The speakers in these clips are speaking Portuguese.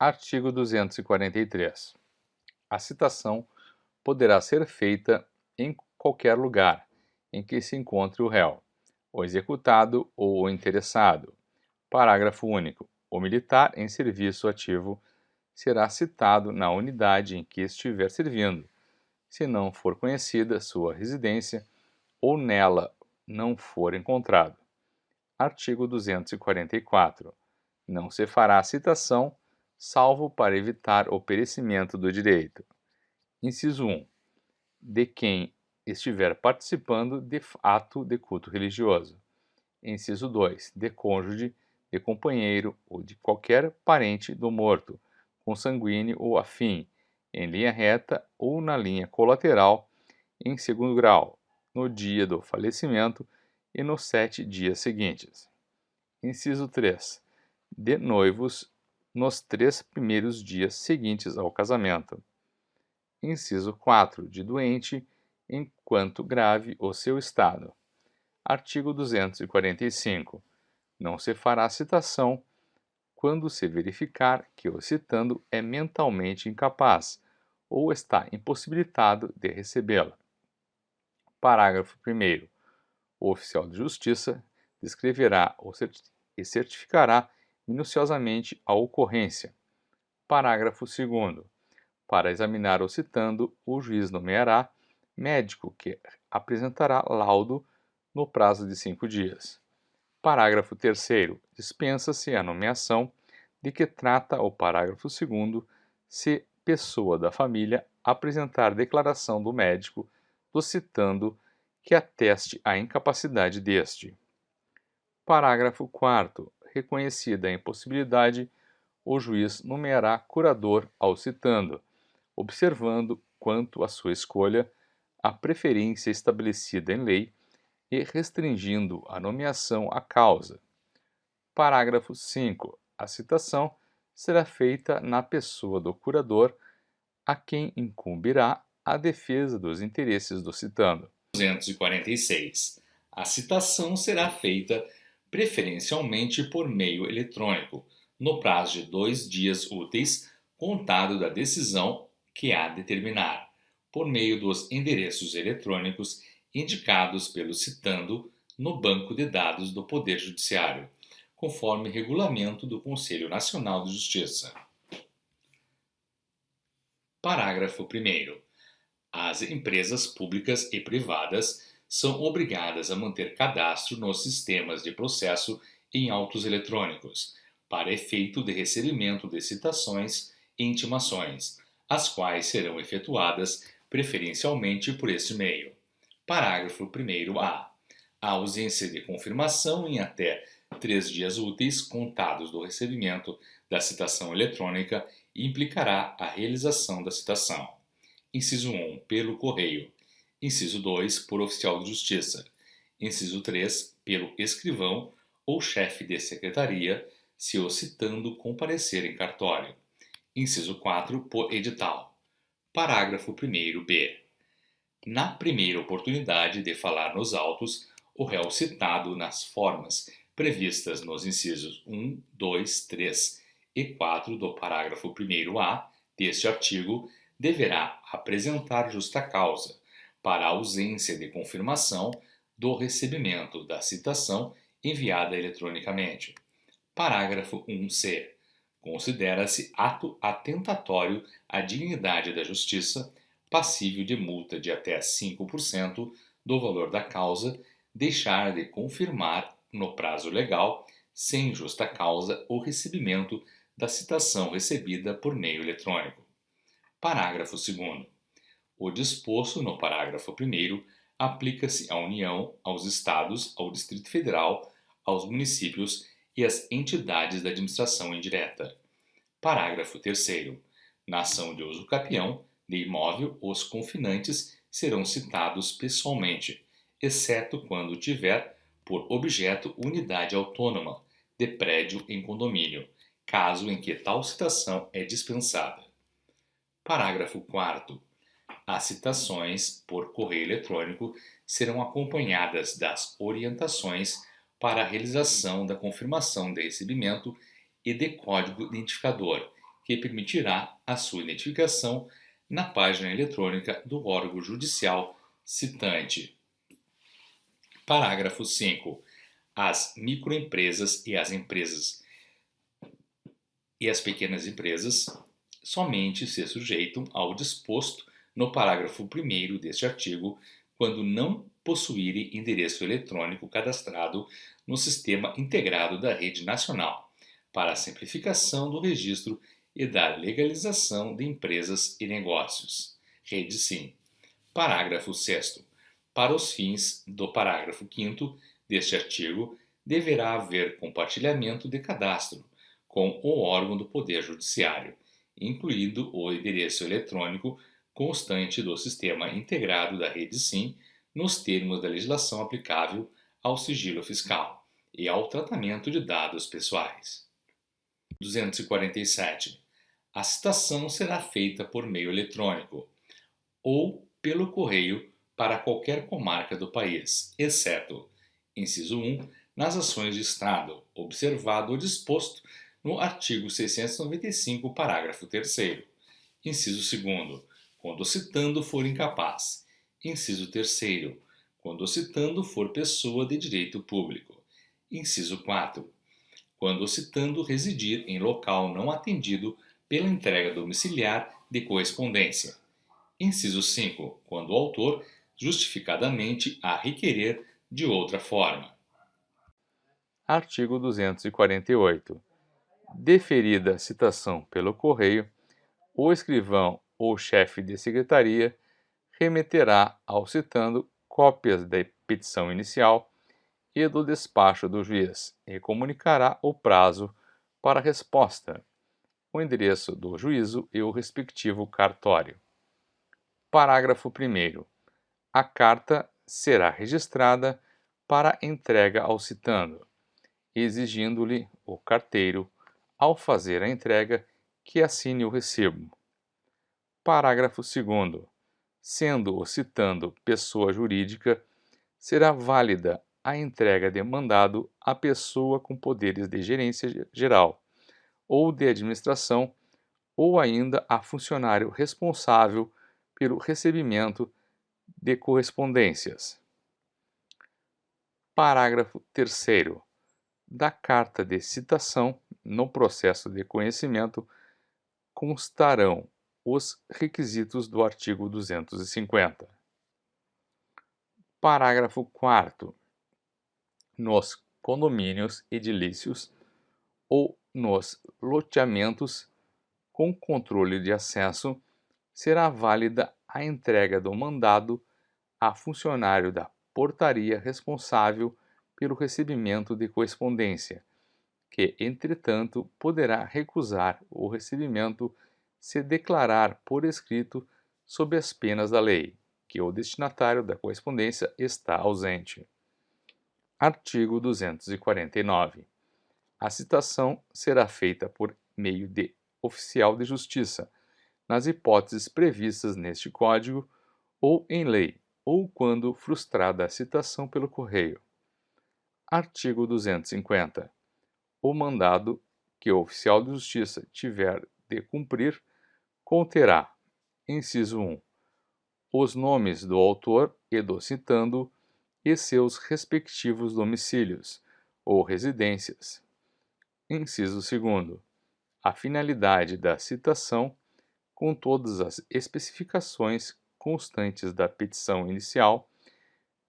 Artigo 243. A citação poderá ser feita em qualquer lugar em que se encontre o réu, o executado ou o interessado. Parágrafo único. O militar em serviço ativo será citado na unidade em que estiver servindo, se não for conhecida sua residência ou nela não for encontrado. Artigo 244. Não se fará citação, salvo para evitar o perecimento do direito. Inciso 1. De quem estiver participando de ato de culto religioso. Inciso 2. De cônjuge, de companheiro ou de qualquer parente do morto, consanguíneo ou afim, em linha reta ou na linha colateral, em segundo grau, no dia do falecimento e nos 7 dias seguintes. Inciso 3. De noivos nos 3 primeiros dias seguintes ao casamento. Inciso 4. De doente, enquanto grave o seu estado. Artigo 245. Não se fará citação quando se verificar que o citando é mentalmente incapaz ou está impossibilitado de recebê-la. Parágrafo 1º. O oficial de justiça descreverá e certificará minuciosamente a ocorrência. Parágrafo 2º. Para examinar o citando, o juiz nomeará médico que apresentará laudo no prazo de 5 dias. Parágrafo 3º. Dispensa-se a nomeação de que trata o parágrafo 2º se pessoa da família apresentar declaração do médico do citando que ateste a incapacidade deste. Parágrafo 4º. Reconhecida a impossibilidade, o juiz nomeará curador ao citando, observando, quanto à sua escolha, a preferência estabelecida em lei e restringindo a nomeação à causa. Parágrafo 5. A citação será feita na pessoa do curador, a quem incumbirá a defesa dos interesses do citando. 246. A citação será feita preferencialmente por meio eletrônico, no prazo de 2 dias úteis, contado da decisão que há determinar, por meio dos endereços eletrônicos indicados pelo citando no banco de dados do Poder Judiciário, conforme regulamento do Conselho Nacional de Justiça. Parágrafo 1º. As empresas públicas e privadas são obrigadas a manter cadastro nos sistemas de processo em autos eletrônicos, para efeito de recebimento de citações e intimações, as quais serão efetuadas preferencialmente por este meio. Parágrafo 1º-A. A ausência de confirmação em até 3 dias úteis contados do recebimento da citação eletrônica implicará a realização da citação. Inciso 1, pelo correio. Inciso 2, por oficial de justiça. Inciso 3, pelo escrivão ou chefe de secretaria, se o citando comparecer em cartório. Inciso 4, por edital. Parágrafo 1º-B. Na primeira oportunidade de falar nos autos, o réu citado nas formas previstas nos incisos 1, 2, 3 e 4 do parágrafo 1º-A deste artigo deverá apresentar justa causa para a ausência de confirmação do recebimento da citação enviada eletronicamente. Parágrafo 1c. Considera-se ato atentatório à dignidade da justiça, passível de multa de até 5% do valor da causa, deixar de confirmar no prazo legal, sem justa causa, o recebimento da citação recebida por meio eletrônico. Parágrafo 2º. O disposto no parágrafo 1º aplica-se à União, aos Estados, ao Distrito Federal, aos municípios e às entidades da administração indireta. Parágrafo 3º. Na ação de uso capião de imóvel, os confinantes serão citados pessoalmente, exceto quando tiver por objeto unidade autônoma de prédio em condomínio, caso em que tal citação é dispensada. Parágrafo 4º. As citações por correio eletrônico serão acompanhadas das orientações para a realização da confirmação de recebimento e de código identificador, que permitirá a sua identificação na página eletrônica do órgão judicial citante. Parágrafo 5. As microempresas e as pequenas empresas somente se sujeitam ao disposto no parágrafo 1º deste artigo quando não possuírem endereço eletrônico cadastrado no Sistema Integrado da Rede Nacional, para a simplificação do registro e da legalização de empresas e negócios. Rede Sim. Parágrafo 6º. Para os fins do parágrafo 5º deste artigo, deverá haver compartilhamento de cadastro com o órgão do Poder Judiciário, incluído o endereço eletrônico constante do Sistema Integrado da Rede Sim, nos termos da legislação aplicável ao sigilo fiscal e ao tratamento de dados pessoais. 247. A citação será feita por meio eletrônico ou pelo correio para qualquer comarca do país, exceto, inciso 1, nas ações de Estado, observado o disposto no artigo 695, parágrafo 3º. Inciso 2º, quando o citando for incapaz. Inciso 3º, quando o citando for pessoa de direito público. Inciso 4, quando o citando residir em local não atendido pela entrega domiciliar de correspondência. Inciso 5, quando o autor justificadamente a requerer de outra forma. Artigo 248. Deferida a citação pelo correio, o escrivão ou chefe de secretaria remeterá ao citando cópias da petição inicial e do despacho do juiz e comunicará o prazo para resposta, o endereço do juízo e o respectivo cartório. Parágrafo 1º. A carta será registrada para entrega ao citando, exigindo-lhe o carteiro, ao fazer a entrega, que assine o recibo. Parágrafo 2º. Sendo o citando pessoa jurídica, será válida a entrega de mandado à pessoa com poderes de gerência geral ou de administração, ou ainda a funcionário responsável pelo recebimento de correspondências. Parágrafo 3º. Da carta de citação, no processo de conhecimento, constarão os requisitos do artigo 250. Parágrafo 4º. Nos condomínios edilícios ou nos loteamentos com controle de acesso, será válida a entrega do mandado a funcionário da portaria responsável pelo recebimento de correspondência, que, entretanto, poderá recusar o recebimento se declarar por escrito, sob as penas da lei, que o destinatário da correspondência está ausente. Artigo 249. A citação será feita por meio de oficial de justiça, nas hipóteses previstas neste Código ou em lei, ou quando frustrada a citação pelo correio. Artigo 250. O mandado que o oficial de justiça tiver de cumprir conterá, inciso 1, os nomes do autor e do citando e seus respectivos domicílios ou residências. Inciso 2, a finalidade da citação com todas as especificações constantes da petição inicial,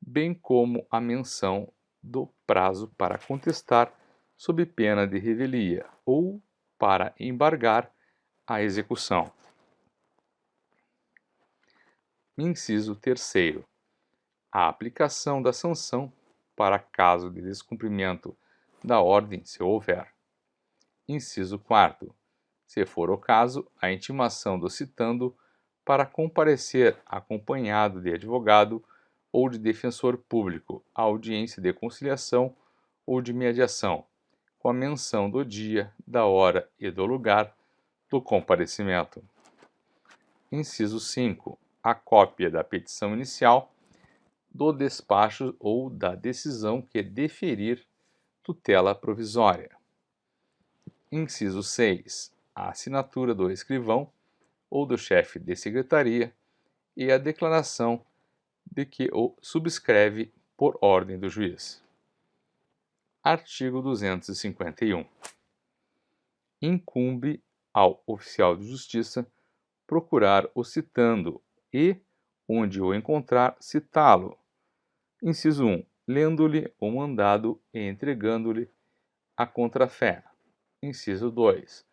bem como a menção do prazo para contestar sob pena de revelia ou para embargar a execução. Inciso 3, a aplicação da sanção para caso de descumprimento da ordem, se houver. Inciso 4, se for o caso, a intimação do citando para comparecer acompanhado de advogado ou de defensor público à audiência de conciliação ou de mediação, com a menção do dia, da hora e do lugar do comparecimento. Inciso 5, a cópia da petição inicial, do despacho ou da decisão que deferir tutela provisória. Inciso 6, a assinatura do escrivão ou do chefe de secretaria e a declaração de que o subscreve por ordem do juiz. Artigo 251. Incumbe ao oficial de justiça procurar o citando e, onde o encontrar, citá-lo. Inciso 1. Lendo-lhe o mandado e entregando-lhe a contrafé. Inciso 2.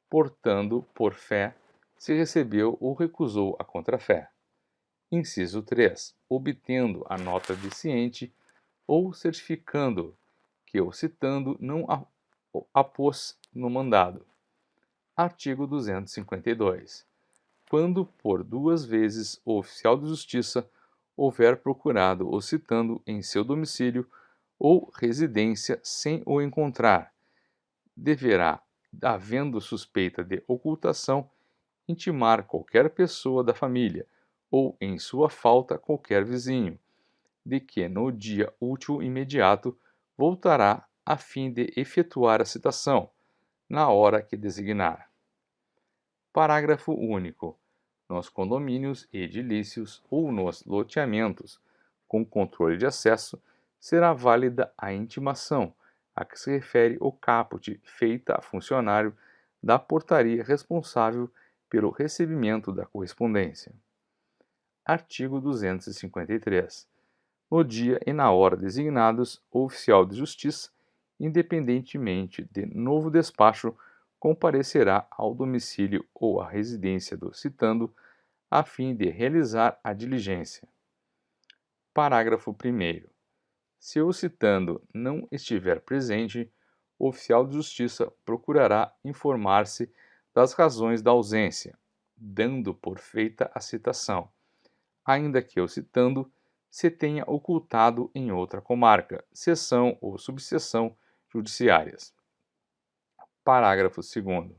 Portando por fé se recebeu ou recusou a contrafé. Inciso 3. Obtendo a nota de ciente ou certificando que o citando não apôs no mandado. Artigo 252. Quando por 2 vezes o oficial de justiça houver procurado o citando em seu domicílio ou residência sem o encontrar, deverá, havendo suspeita de ocultação, intimar qualquer pessoa da família ou, em sua falta, qualquer vizinho, de que no dia útil imediato voltará a fim de efetuar a citação, na hora que designar. Parágrafo único. Nos condomínios edilícios ou nos loteamentos com controle de acesso, será válida a intimação a que se refere o caput feita a funcionário da portaria responsável pelo recebimento da correspondência. Artigo 253. No dia e na hora designados, o oficial de justiça, independentemente de novo despacho, comparecerá ao domicílio ou à residência do citando, a fim de realizar a diligência. Parágrafo 1º. Se o citando não estiver presente, o oficial de justiça procurará informar-se das razões da ausência, dando por feita a citação, ainda que o citando se tenha ocultado em outra comarca, seção ou subseção judiciárias. Parágrafo 2º.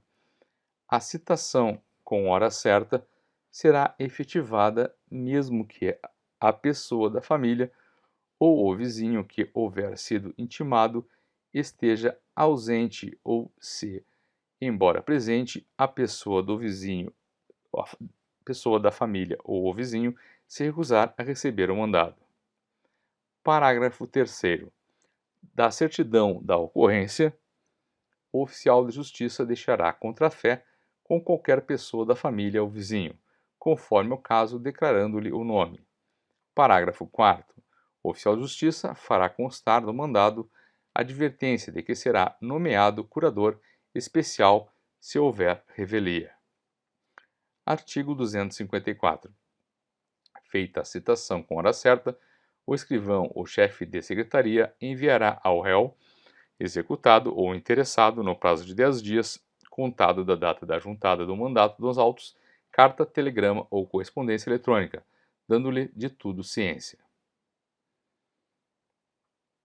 A citação com hora certa será efetivada mesmo que a pessoa da família ou o vizinho que houver sido intimado esteja ausente ou se, embora presente, a pessoa do vizinho, a pessoa da família ou o vizinho se recusar a receber o mandado. Parágrafo 3º. Da certidão da ocorrência, o oficial de justiça deixará contrafé com qualquer pessoa da família ou vizinho, conforme o caso, declarando-lhe o nome. Parágrafo 4º. O oficial de justiça fará constar no mandado a advertência de que será nomeado curador especial se houver revelia. Artigo 254. Feita a citação com hora certa, o escrivão ou chefe de secretaria enviará ao réu, executado ou interessado no prazo de 10 dias, contado da data da juntada do mandato dos autos, carta, telegrama ou correspondência eletrônica, dando-lhe de tudo ciência.